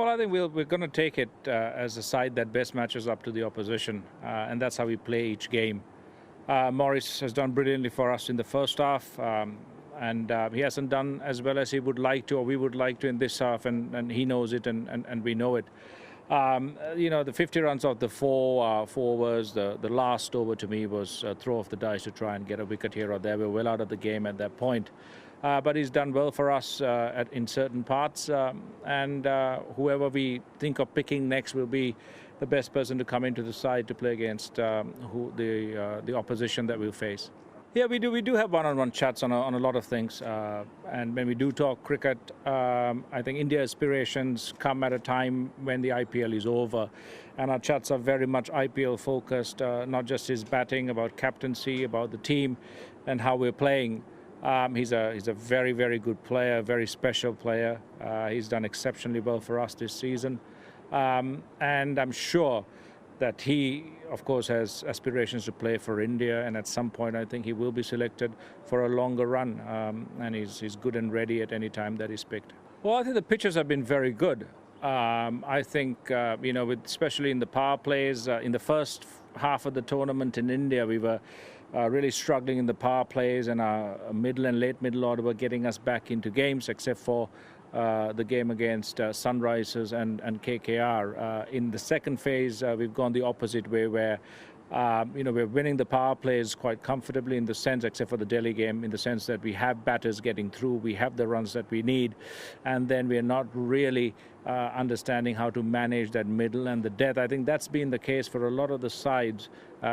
Well, I think we're going to take it as a side that best matches up to the opposition, and that's how we play each game. Morris has done brilliantly for us in the first half, and he hasn't done as well as he would like to, or we would like to, in this half, and he knows it, and we know it. The 50 runs off the four overs, the last over to me was a throw of the dice to try and get a wicket here or there. We're well out of the game at that point. But he's done well for us in certain parts, and whoever we think of picking next will be the best person to come into the side to play against the opposition that we'll face. Yeah, we do have one-on-one chats on a lot of things, and when we do talk cricket, I think India aspirations come at a time when the IPL is over, and our chats are very much IPL focused, not just his batting, about captaincy, about the team, and how we're playing. He's a very, very good player, very special player. He's done exceptionally well for us this season, and I'm sure that he, of course, has aspirations to play for India, and at some point I think he will be selected for a longer run, and he's good and ready at any time that he's picked. Well, I think the pitches have been very good. I think, especially in the power plays, in the first half of the tournament in India, we were really struggling in the power plays, and our middle and late middle order were getting us back into games, except for the game against Sunrisers and KKR. In the second phase, we've gone the opposite way, where we're winning the power plays quite comfortably, in the sense, except for the Delhi game, in the sense that we have batters getting through, we have the runs that we need, and then we're not really understanding how to manage that middle and the depth. I think that's been the case for a lot of the sides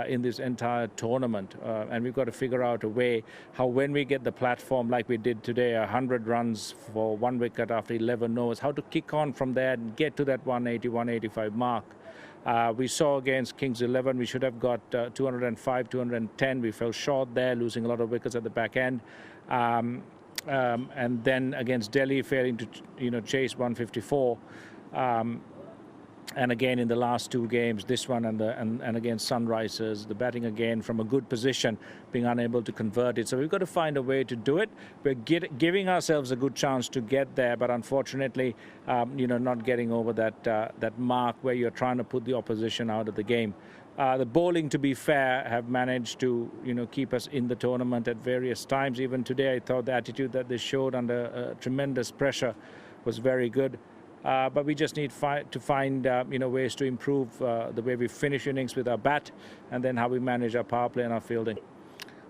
in this entire tournament, and we've got to figure out a way how, when we get the platform like we did today, 100 runs for 1 wicket after 11 overs, how to kick on from there and get to that 180, 185 mark. We saw against Kings 11, we should have got 205, 210. We fell short there, losing a lot of wickets at the back end. And then against Delhi, failing to chase 154. And again in the last two games, this one and against Sunrisers, the batting again from a good position, being unable to convert it. So we've got to find a way to do it. We're giving ourselves a good chance to get there, but unfortunately, not getting over that mark where you're trying to put the opposition out of the game. The bowling, to be fair, have managed to keep us in the tournament at various times. Even today, I thought the attitude that they showed under tremendous pressure was very good. But we just need to find ways to improve the way we finish innings with our bat, and then how we manage our power play and our fielding.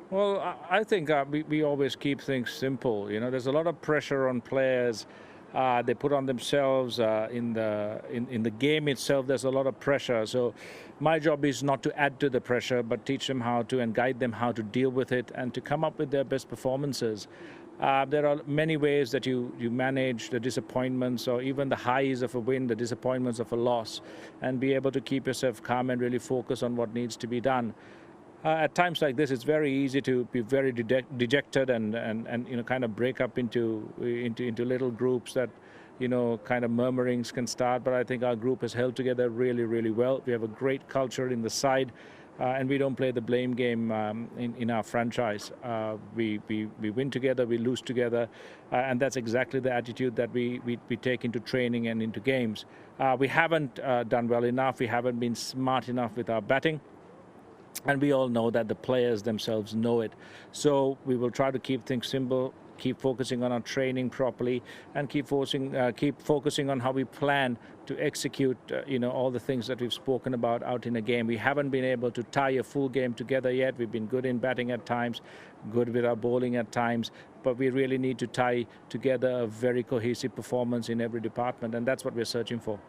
Well, I think we always keep things simple. There's a lot of pressure on players. They put on themselves in the game itself. There's a lot of pressure. So my job is not to add to the pressure, but teach them how to, and guide them how to deal with it, and to come up with their best performances. There are many ways that you manage the disappointments, or even the highs of a win, the disappointments of a loss, and be able to keep yourself calm and really focus on what needs to be done. At times like this, it's very easy to be very dejected and kind of break up into little groups that kind of murmurings can start. But I think our group has held together really, really well. We have a great culture in the side. And we don't play the blame game in our franchise. We win together, we lose together, and that's exactly the attitude that we take into training and into games. We haven't done well enough, we haven't been smart enough with our batting, and we all know that. The players themselves know it. So we will try to keep things simple, keep focusing on our training properly, and keep focusing on how we plan to execute all the things that we've spoken about out in a game. We haven't been able to tie a full game together yet. We've been good in batting at times, good with our bowling at times, but we really need to tie together a very cohesive performance in every department, and that's what we're searching for.